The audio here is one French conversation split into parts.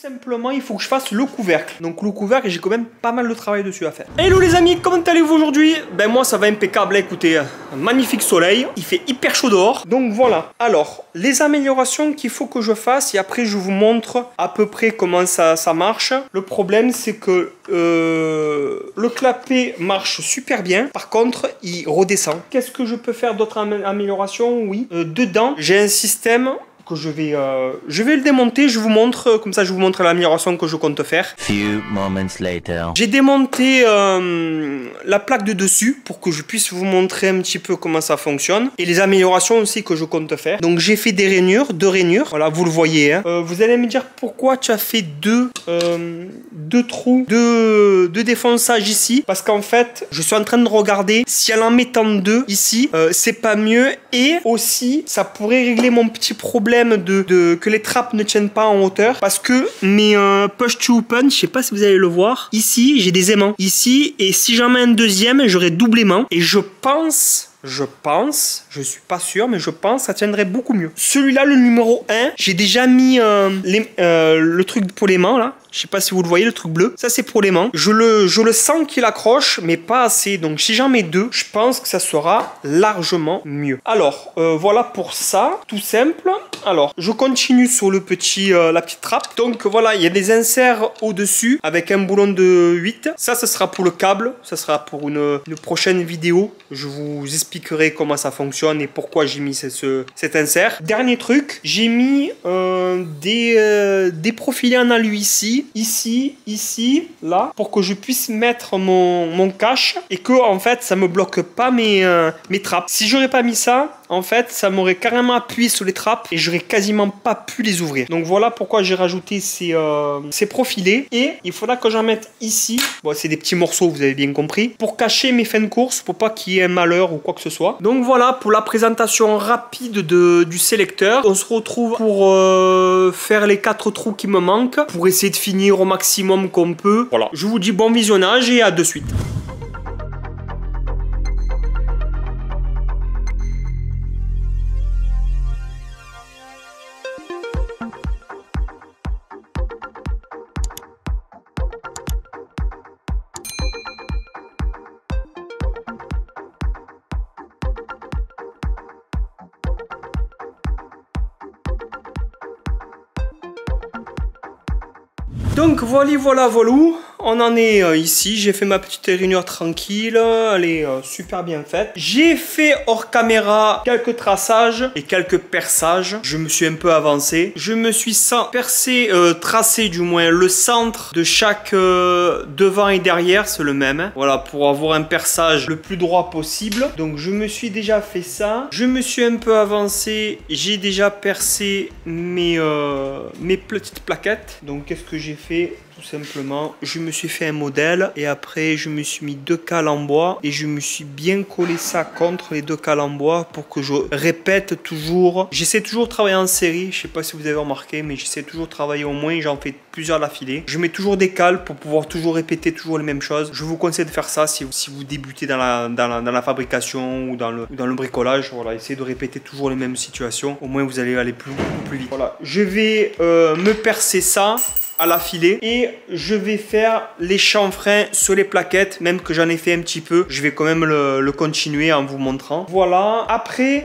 simplement, il faut que je fasse le couvercle. Donc le couvercle, j'ai quand même pas mal de travail dessus à faire. Hello les amis, comment allez-vous aujourd'hui? Ben moi ça va impeccable, écoutez, un magnifique soleil, il fait hyper chaud dehors. Donc voilà, alors les améliorations qu'il faut que je fasse et après je vous montre à peu près comment ça marche. Le problème c'est que le clapet marche super bien, par contre il redescend. Qu'est-ce que je peux faire d'autres améliorations? Oui, dedans j'ai un système que je vais le démonter, je vous montre, comme ça je vous montre l'amélioration que je compte faire. Few moments later. J'ai démonté la plaque de dessus pour que je puisse vous montrer un petit peu comment ça fonctionne et les améliorations aussi que je compte faire. Donc j'ai fait des rainures, 2 rainures, voilà vous le voyez. Hein. Vous allez me dire pourquoi tu as fait deux trous, deux défonçages ici, parce qu'en fait je suis en train de regarder si en mettant 2 ici, c'est pas mieux et aussi ça pourrait régler mon petit problème que les trappes ne tiennent pas en hauteur parce que mes push to open, je sais pas si vous allez le voir, ici j'ai des aimants ici et si j'en mets un deuxième j'aurai double aimant et je pense, je suis pas sûr, mais je pense que ça tiendrait beaucoup mieux. Celui-là, le numéro 1, j'ai déjà mis le truc pour l'aimant là. Je sais pas si vous le voyez, le truc bleu. Ça, c'est pour l'aimant. Je le sens qu'il accroche, mais pas assez. Donc, si j'en mets 2, je pense que ça sera largement mieux. Alors, voilà pour ça. Tout simple. Alors, je continue sur le la petite trappe. Donc, voilà, il y a des inserts au-dessus avec un boulon de 8. Ça, ce sera pour le câble. Ça sera pour une prochaine vidéo. Je vous expliquerai comment ça fonctionne et pourquoi j'ai mis cet insert. Dernier truc, j'ai mis des profilés en alu ici, là, pour que je puisse mettre mon cache et que en fait ça me bloque pas mes trappes. Si j'aurais pas mis ça, en fait ça m'aurait carrément appuyé sur les trappes et j'aurais quasiment pas pu les ouvrir. Donc voilà pourquoi j'ai rajouté ces profilés et il faudra que j'en mette ici. Bon, c'est des petits morceaux, vous avez bien compris, pour cacher mes fins de course, pour pas qu'il y ait un malheur ou quoi que ce soit. Donc voilà pour la présentation rapide du sélecteur. On se retrouve pour faire les 4 trous qui me manquent, pour essayer de finir au maximum qu'on peut. Voilà, je vous dis bon visionnage et à de suite. Donc voilà, on en est ici, j'ai fait ma petite réunion tranquille, elle est super bien faite. J'ai fait hors caméra quelques traçages et quelques perçages, je me suis un peu avancé. Je me suis tracé du moins le centre de chaque devant et derrière, c'est le même. Hein. Voilà, pour avoir un perçage le plus droit possible. Donc je me suis déjà fait ça, je me suis un peu avancé, j'ai déjà percé mes petites plaquettes. Donc qu'est-ce que j'ai fait? Tout simplement, je me suis fait un modèle et après je me suis mis 2 cales en bois et je me suis bien collé ça contre les 2 cales en bois pour que je répète toujours. J'essaie toujours de travailler en série, je sais pas si vous avez remarqué, mais j'essaie toujours de travailler au moins, j'en fais plusieurs d'affilée. Je mets toujours des cales pour pouvoir toujours répéter toujours les mêmes choses. Je vous conseille de faire ça si vous débutez dans la fabrication ou dans le bricolage. Voilà, essayez de répéter toujours les mêmes situations. Au moins vous allez aller beaucoup plus vite. Voilà, je vais me percer ça à l'affilée et je vais faire les chanfreins sur les plaquettes, même que j'en ai fait un petit peu, je vais quand même le continuer en vous montrant. Voilà, après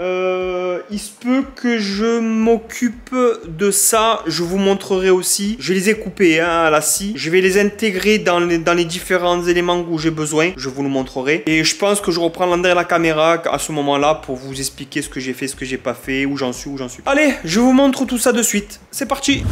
il se peut que je m'occupe de ça, je vous montrerai aussi. Je les ai coupés hein, à la scie, je vais les intégrer dans les différents éléments où j'ai besoin, je vous le montrerai et je pense que je reprendrai la caméra à ce moment là pour vous expliquer ce que j'ai fait, ce que j'ai pas fait, où j'en suis. Allez, je vous montre tout ça de suite, c'est parti.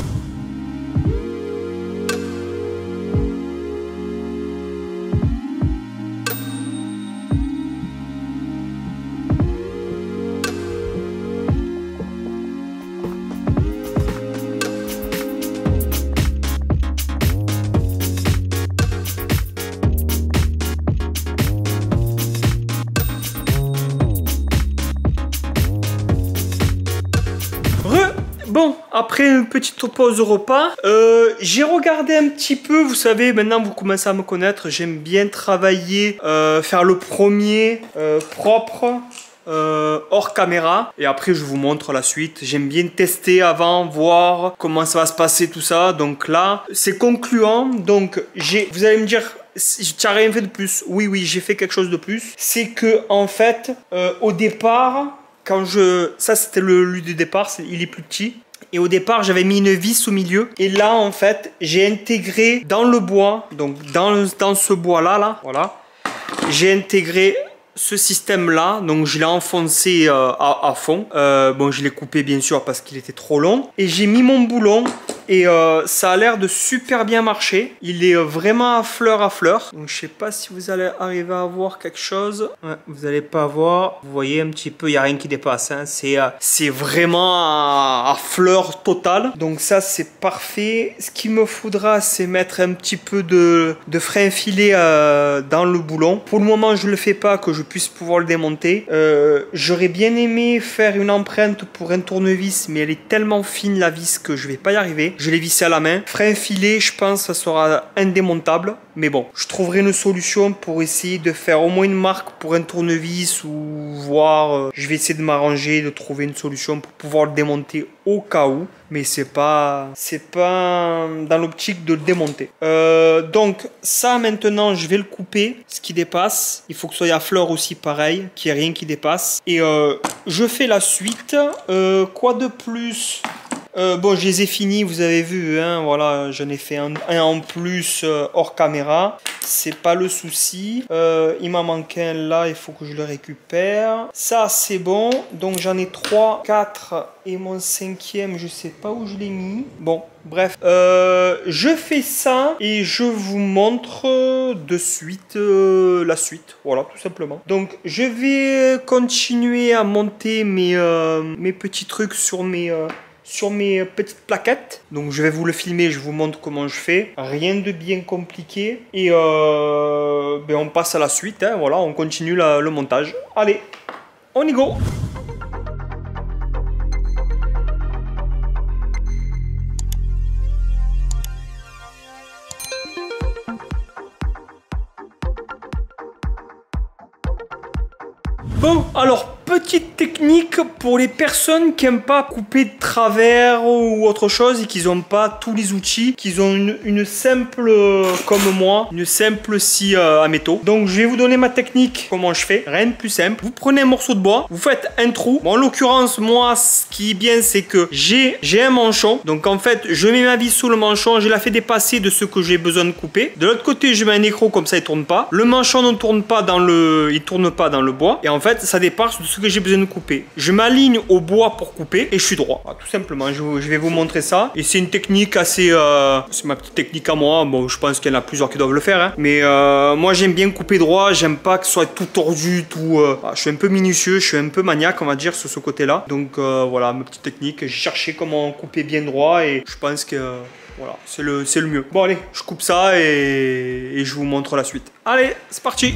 Bon, après une petite pause au repas, j'ai regardé un petit peu, vous savez, maintenant vous commencez à me connaître, j'aime bien travailler, faire le premier propre, hors caméra et après je vous montre la suite. J'aime bien tester avant, voir comment ça va se passer tout ça. Donc là c'est concluant. Donc vous allez me dire, tu n'as rien fait de plus. Oui, j'ai fait quelque chose de plus. C'est que en fait au départ, ça c'était le lieu de départ, il est plus petit. Et au départ, j'avais mis une vis au milieu. Et là, en fait, j'ai intégré dans le bois, donc dans ce bois-là, voilà, j'ai intégré ce système-là. Donc, je l'ai enfoncé à fond. Bon, je l'ai coupé, bien sûr, parce qu'il était trop long. Et j'ai mis mon boulon. Et ça a l'air de super bien marcher. Il est vraiment à fleur. Donc je sais pas si vous allez arriver à voir quelque chose. Ouais, vous n'allez pas voir. Vous voyez un petit peu, il n'y a rien qui dépasse. Hein. C'est vraiment à fleur totale. Donc ça c'est parfait. Ce qu'il me faudra c'est mettre un petit peu de frein filet dans le boulon. Pour le moment je ne le fais pas, que je puisse pouvoir le démonter. J'aurais bien aimé faire une empreinte pour un tournevis, mais elle est tellement fine la vis que je vais pas y arriver. Je l'ai vissé à la main. Frein filet, je pense que ça sera indémontable. Mais bon, je trouverai une solution pour essayer de faire au moins une marque pour un tournevis ou voir. Je vais essayer de m'arranger, de trouver une solution pour pouvoir le démonter au cas où. Mais c'est pas dans l'optique de le démonter. Donc ça maintenant, je vais le couper. Ce qui dépasse, il faut que ce soit à fleur aussi pareil, qu'il n'y ait rien qui dépasse. Et je fais la suite. Quoi de plus? Bon, je les ai finis, vous avez vu, hein, voilà, j'en ai fait un en plus hors caméra, c'est pas le souci. Il m'en manque un là, il faut que je le récupère. Ça, c'est bon, donc j'en ai 3, 4 et mon 5e, je sais pas où je l'ai mis. Bon, bref, je fais ça et je vous montre de suite la suite, voilà, tout simplement. Donc, je vais continuer à monter mes petits trucs sur mes petites plaquettes. Donc je vais vous le filmer, je vous montre comment je fais. Rien de bien compliqué. Et on passe à la suite. Hein, voilà, on continue le montage. Allez, on y go! Bon, alors, petite technique pour les personnes qui n'aiment pas couper de travers ou autre chose et qui n'ont pas tous les outils, qui ont une simple, comme moi, une simple scie à métaux. Donc, je vais vous donner ma technique, comment je fais. Rien de plus simple. Vous prenez un morceau de bois, vous faites un trou. Bon, en l'occurrence, moi, ce qui est bien, c'est que j'ai un manchon. Donc, en fait, je mets ma vis sous le manchon, je la fais dépasser de ce que j'ai besoin de couper. De l'autre côté, je mets un écrou, comme ça, il tourne pas. Le manchon ne tourne pas dans le bois. Et en fait, ça dépasse de ce que j'ai besoin de couper. Je m'aligne au bois pour couper et je suis droit. Voilà, tout simplement, je vais vous montrer ça. Et c'est une technique assez... c'est ma petite technique à moi. Bon, je pense qu'il y en a plusieurs qui doivent le faire. Hein. Mais moi, j'aime bien couper droit. J'aime pas que ce soit tout tordu, tout... je suis un peu minutieux, je suis un peu maniaque, on va dire, sur ce côté-là. Donc, voilà, ma petite technique. J'ai cherché comment couper bien droit et je pense que... Voilà, c'est le mieux. Bon, allez, je coupe ça et je vous montre la suite. Allez, c'est parti!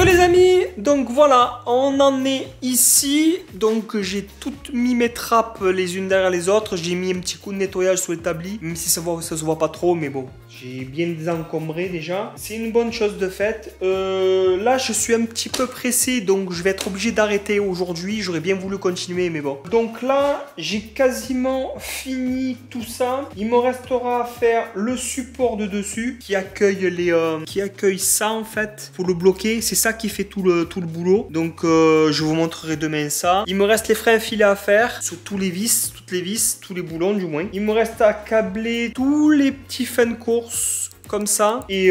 Les amis, donc voilà, on en est ici. Donc j'ai toutes mis mes trappes les unes derrière les autres. J'ai mis un petit coup de nettoyage sur l'établi, même si ça se voit pas trop, mais bon, j'ai bien désencombré déjà. C'est une bonne chose de fait. Là, je suis un petit peu pressé, donc je vais être obligé d'arrêter aujourd'hui. J'aurais bien voulu continuer, mais bon. Donc là, j'ai quasiment fini tout ça. Il me restera à faire le support de dessus qui accueille ça en fait. Faut le bloquer, c'est ça qui fait tout le boulot. Donc je vous montrerai demain ça. Il me reste les freins filets à faire sur toutes les vis, tous les boulons du moins. Il me reste à câbler tous les petits fins de course comme ça et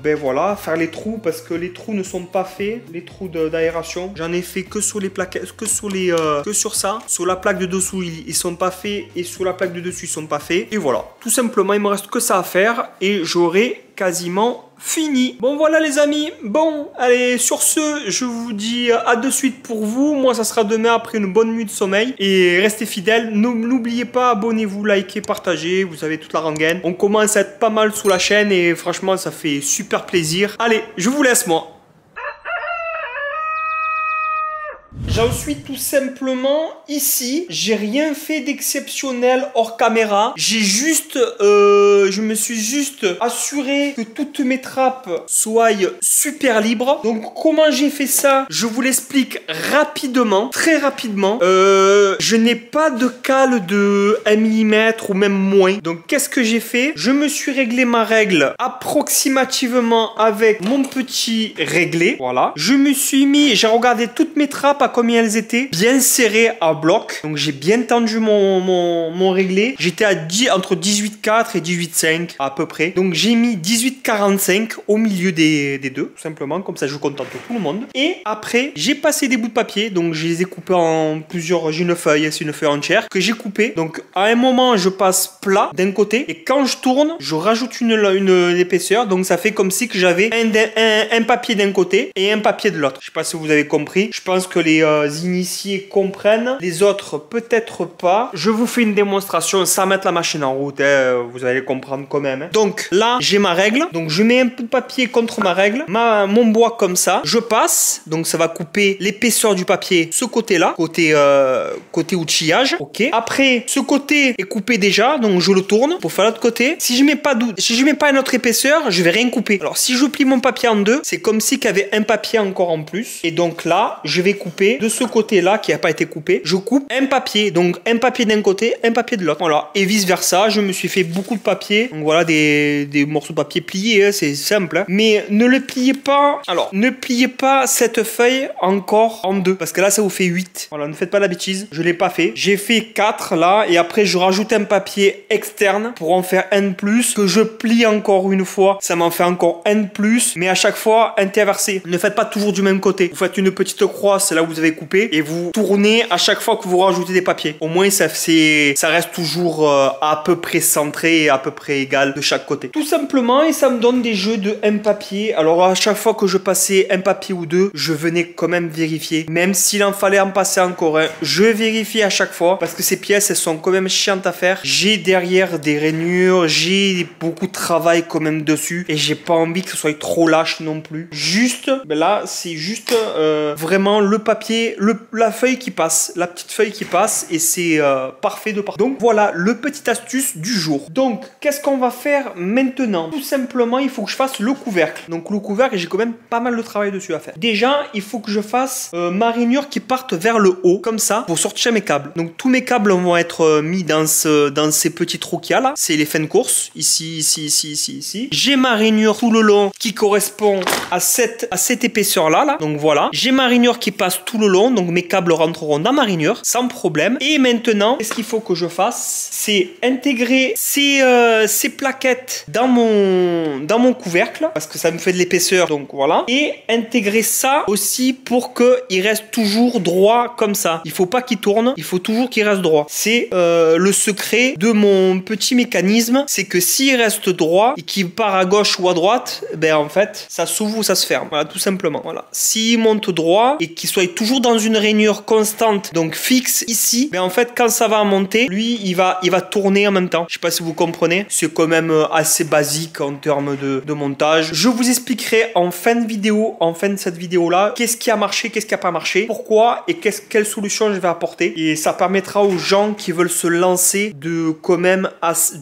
ben voilà, faire les trous parce que les trous ne sont pas faits, les trous d'aération. J'en ai fait que sur les plaquettes, que sur ça. Sur la plaque de dessous ils sont pas faits et sur la plaque de dessus ils sont pas faits. Et voilà, tout simplement il me reste que ça à faire et j'aurai quasiment fini. Bon voilà les amis, bon allez sur ce je vous dis à de suite pour vous. Moi ça sera demain après une bonne nuit de sommeil. Et restez fidèles, n'oubliez pas, abonnez-vous, likez, partagez, vous avez toute la rengaine. On commence à être pas mal sous la chaîne et franchement ça fait super plaisir. Allez, je vous laisse moi. J'en suis tout simplement ici. J'ai rien fait d'exceptionnel hors caméra. J'ai juste, je me suis juste assuré que toutes mes trappes soient super libres. Donc comment j'ai fait ça? Je vous l'explique rapidement, très rapidement. Je n'ai pas de cale de 1 mm ou même moins. Donc qu'est-ce que j'ai fait? Je me suis réglé ma règle approximativement avec mon petit réglé. Voilà. Je me suis mis, j'ai regardé toutes mes trappes à combien elles étaient, bien serrées à bloc. Donc j'ai bien tendu mon réglé. J'étais à entre 18,4 et 18,5 à peu près. Donc j'ai mis 18,45 au milieu des deux, tout simplement. Comme ça je contente tout le monde. Et après j'ai passé des bouts de papier. Donc je les ai coupés en plusieurs. J'ai une feuille, c'est une feuille entière que j'ai coupée. Donc à un moment je passe plat d'un côté. Et quand je tourne, je rajoute une épaisseur. Donc ça fait comme si que j'avais un papier d'un côté et un papier de l'autre. Je sais pas si vous avez compris. Je pense que les initiés comprennent, les autres peut-être pas. Je vous fais une démonstration sans mettre la machine en route, hein, vous allez comprendre quand même. Hein. Donc là, j'ai ma règle. Donc je mets un peu de papier contre ma règle, mon bois comme ça. Je passe, donc ça va couper l'épaisseur du papier, ce côté-là, côté outillage. Ok. Après, ce côté est coupé déjà, donc je le tourne pour faire l'autre côté. Si je mets pas une autre épaisseur, je vais rien couper. Alors si je plie mon papier en deux, c'est comme si qu'il y avait un papier encore en plus. Et donc là, je vais couper de ce côté-là qui n'a pas été coupé. Je coupe un papier, donc un papier d'un côté, un papier de l'autre. Voilà. Et vice versa, je me suis fait beaucoup de papier. Donc voilà, des morceaux de papier pliés, hein, c'est simple. Hein. Mais ne le pliez pas. Alors, ne pliez pas cette feuille encore en deux. Parce que là, ça vous fait 8. Voilà, ne faites pas la bêtise. Je ne l'ai pas fait. J'ai fait 4 là. Et après, je rajoute un papier externe pour en faire un de plus. Que je plie encore une fois. Ça m'en fait encore un de plus. Mais à chaque fois, interversé. Ne faites pas toujours du même côté. Vous faites une petite croix, c'est là où vous avez coupé. Et vous tournez à chaque fois que vous rajoutez des papiers. Au moins, ça reste toujours à peu près centré et à peu près égal de chaque côté. Tout simplement, et ça me donne des jeux de un papier. Alors, à chaque fois que je passais un papier ou deux, je venais quand même vérifier. Même s'il en fallait en passer encore un, je vérifie à chaque fois. Parce que ces pièces, elles sont quand même chiantes à faire. J'ai derrière des rainures, j'ai beaucoup de travail quand même dessus. Et j'ai pas envie que ce soit trop lâche non plus. Juste, ben là, c'est juste vraiment le papier, la feuille qui passe, la petite feuille qui passe. Et c'est parfait de partout. Donc voilà, le petit astuce du jour. Donc, qu'est-ce qu'on va faire maintenant? Tout simplement, il faut que je fasse le couvercle. Donc le couvercle, j'ai quand même pas mal de travail dessus à faire. Déjà, il faut que je fasse ma rainure qui parte vers le haut, comme ça, pour sortir mes câbles. Donc tous mes câbles vont être mis dans ces petits trous qu'il y a là. C'est les fins de course, ici, ici, ici, ici, ici. J'ai ma rainure tout le long qui correspond à cette épaisseur là. Donc voilà. J'ai ma rainure qui passe tout le long, donc mes câbles rentreront dans ma rainure sans problème. Et maintenant, qu'est-ce qu'il faut que je fasse? C'est intégrer ces plaquettes dans mon couvercle, parce que ça me fait de l'épaisseur, donc voilà. Et intégrer ça aussi pour qu'il reste toujours droit comme ça. Il faut pas qu'il tourne, il faut toujours qu'il reste droit. C'est le secret de mon petit mécanisme, c'est que s'il reste droit et qu'il part à gauche ou à droite, ben en fait, ça s'ouvre ou ça se ferme. Voilà, tout simplement. Voilà. S'il monte droit et qu'il soit toujours dans une rainure constante, donc fixe ici, ben en fait, quand ça va monter, lui, il va tourner en même temps. Je sais pas si vous comprenez. C'est quand même assez basique en termes de montage. Je vous expliquerai en fin de vidéo, en fin de cette vidéo-là, qu'est-ce qui a marché, qu'est-ce qui a pas marché, pourquoi et quelle solution je vais apporter. Et ça permettra aux gens qui veulent se lancer de quand même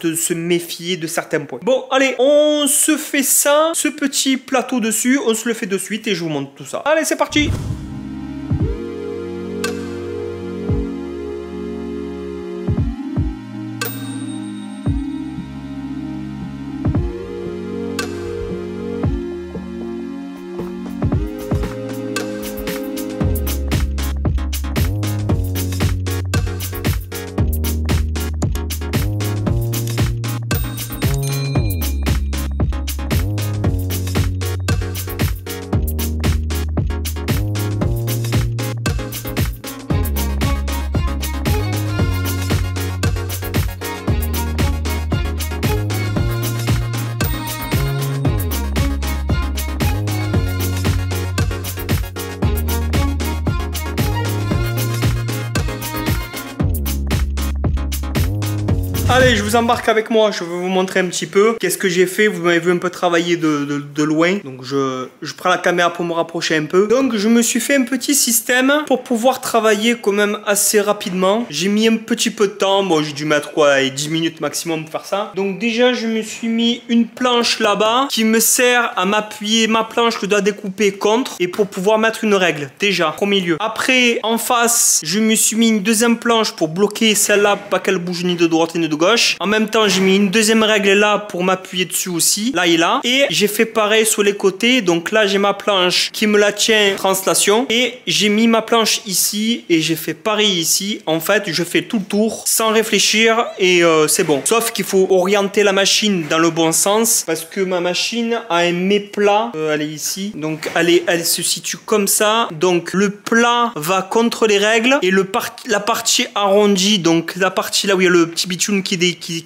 de se méfier de certains points. Bon, allez, on se fait ça, ce petit plateau dessus, on se le fait de suite et je vous montre tout ça. Allez, c'est parti! Allez, je vous embarque avec moi, je vais vous montrer un petit peu qu'est-ce que j'ai fait. Vous m'avez vu un peu travailler de loin, donc je prends la caméra pour me rapprocher un peu. Donc je me suis fait un petit système pour pouvoir travailler quand même assez rapidement. J'ai mis un petit peu de temps, bon j'ai dû mettre quoi, 10 minutes maximum pour faire ça. Donc déjà je me suis mis une planche là-bas qui me sert à m'appuyer, ma planche je dois découper contre et pour pouvoir mettre une règle, déjà, au milieu. Après, en face, je me suis mis une deuxième planche pour bloquer celle-là, pas qu'elle bouge ni de droite ni de gauche. En même temps, j'ai mis une deuxième règle là pour m'appuyer dessus aussi, là et là. Et j'ai fait pareil sur les côtés. Donc là, j'ai ma planche qui me la tient translation. Et j'ai mis ma planche ici et j'ai fait pareil ici. En fait, je fais tout le tour sans réfléchir et c'est bon. Sauf qu'il faut orienter la machine dans le bon sens parce que ma machine a un méplat. Elle est ici. Donc elle se situe comme ça. Donc le plat va contre les règles et la partie arrondie, donc la partie là où il y a le petit bitume qui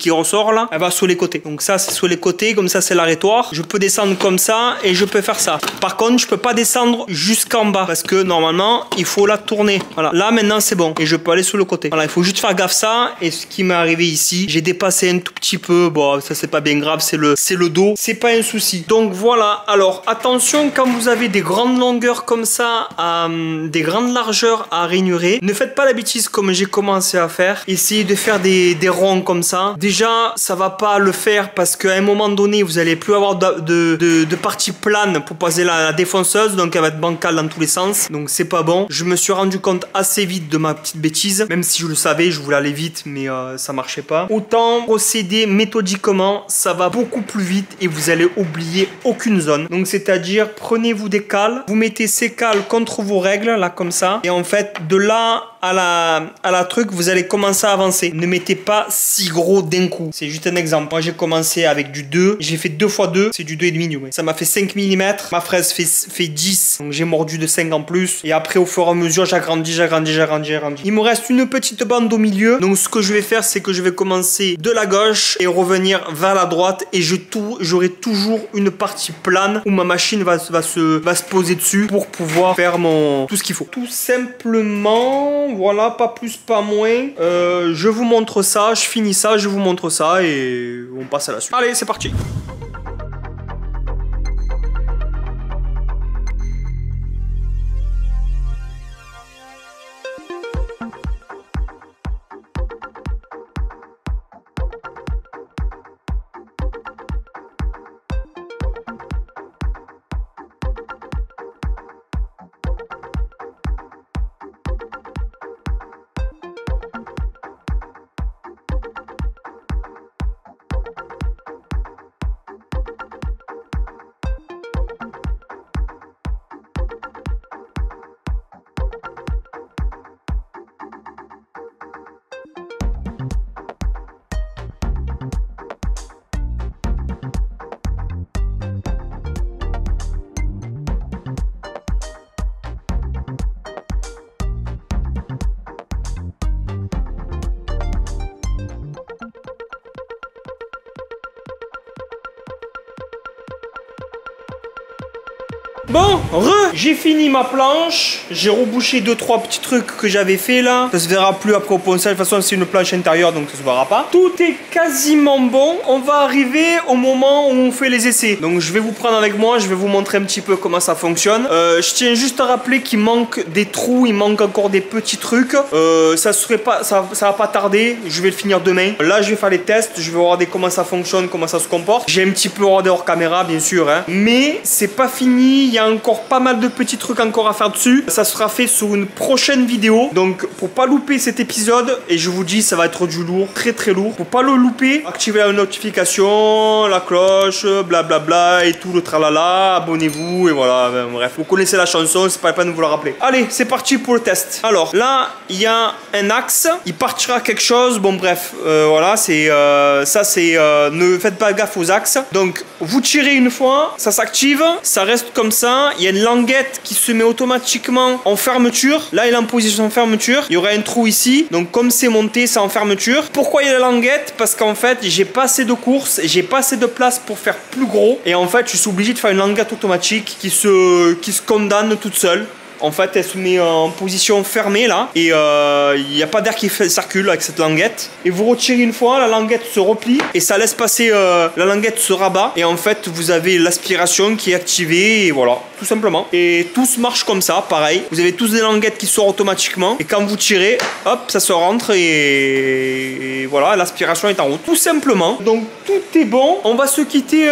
ressort là, elle va sur les côtés. Donc ça c'est sur les côtés, comme ça c'est l'arrêtoir. Je peux descendre comme ça et je peux faire ça. Par contre je peux pas descendre jusqu'en bas parce que normalement il faut la tourner. Voilà, là maintenant c'est bon et je peux aller sur le côté. Voilà, il faut juste faire gaffe ça. Et ce qui m'est arrivé ici, j'ai dépassé un tout petit peu. Bon ça c'est pas bien grave, c'est le dos, c'est pas un souci. Donc voilà, alors attention quand vous avez des grandes longueurs comme ça, des grandes largeurs à rainurer, ne faites pas la bêtise comme j'ai commencé à faire. Essayez de faire des ronds comme ça. Déjà, ça va pas le faire parce qu'à un moment donné, vous allez plus avoir de partie plane pour poser la défonceuse, donc elle va être bancale dans tous les sens. Donc c'est pas bon. Je me suis rendu compte assez vite de ma petite bêtise, même si je le savais, je voulais aller vite, mais ça marchait pas. Autant procéder méthodiquement, ça va beaucoup plus vite et vous allez oublier aucune zone. Donc c'est-à-dire, prenez-vous des cales, vous mettez ces cales contre vos règles, là comme ça, et en fait, de là à la truc, vous allez commencer à avancer. Ne mettez pas si gros d'un coup. C'est juste un exemple. Moi, j'ai commencé avec du 2. J'ai fait 2 x 2. C'est du 2,5. Ouais. Ça m'a fait 5 mm. Ma fraise fait 10. Donc, j'ai mordu de 5 en plus. Et après, au fur et à mesure, j'agrandis. Il me reste une petite bande au milieu. Donc, ce que je vais faire, c'est que je vais commencer de la gauche et revenir vers la droite. Et j'aurai toujours une partie plane où ma machine va se poser dessus pour pouvoir faire tout ce qu'il faut. Tout simplement... Voilà, pas plus, pas moins. Je vous montre ça, je finis ça, je vous montre ça et on passe à la suite. Allez, c'est parti. Bon, j'ai fini ma planche. J'ai rebouché 2-3 petits trucs que j'avais fait là. Ça se verra plus après au ponçage. De toute façon, c'est une planche intérieure, donc ça se verra pas. Tout est quasiment bon. On va arriver au moment où on fait les essais. Donc, je vais vous prendre avec moi. Je vais vous montrer un petit peu comment ça fonctionne. Je tiens juste à rappeler qu'il manque des trous. Il manque encore des petits trucs. Ça va pas tarder. Je vais le finir demain. Là, je vais faire les tests. Je vais regarder comment ça fonctionne, comment ça se comporte. J'ai un petit peu regardé hors caméra, bien sûr. Hein. Mais c'est pas fini. Il y a encore pas mal de petits trucs encore à faire dessus. Ça sera fait sur une prochaine vidéo. Donc pour pas louper cet épisode, et je vous dis ça va être du lourd, très très lourd. Pour pas le louper, activez la notification, la cloche, blablabla et tout le tralala. Abonnez-vous et voilà. Ben, bref, vous connaissez la chanson, c'est pas la peine de vous la rappeler. Allez, c'est parti pour le test. Alors là, il y a un axe. Il partira quelque chose. Bon bref, voilà, c'est ça c'est ne faites pas gaffe aux axes. Donc vous tirez une fois, ça s'active, ça reste comme ça. Il y a une languette qui se met automatiquement en fermeture. Là, il est en position fermeture. Il y aura un trou ici. Donc, comme c'est monté, c'est en fermeture. Pourquoi il y a la languette? Parce qu'en fait, j'ai pas assez de courses, j'ai pas assez de place pour faire plus gros. Et en fait, je suis obligé de faire une languette automatique qui se condamne toute seule. En fait, elle se met en position fermée là. Et il n'y a pas d'air qui circule avec cette languette. Et vous retirez une fois, la languette se replie. Et ça laisse passer, la languette se rabat. Et en fait, vous avez l'aspiration qui est activée. Et voilà, tout simplement. Et tous marchent comme ça, pareil. Vous avez tous des languettes qui sortent automatiquement. Et quand vous tirez, hop, ça se rentre. Et voilà, l'aspiration est en route. Tout simplement. Donc tout est bon. On va se quitter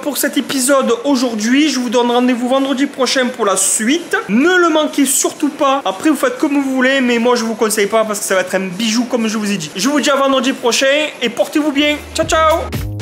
pour cet épisode aujourd'hui. Je vous donne rendez-vous vendredi prochain pour la suite. Ne le manquez surtout pas. Après, vous faites comme vous voulez. Mais moi, je vous conseille pas parce que ça va être un bijou comme je vous ai dit. Je vous dis à vendredi prochain. Et portez-vous bien. Ciao, ciao.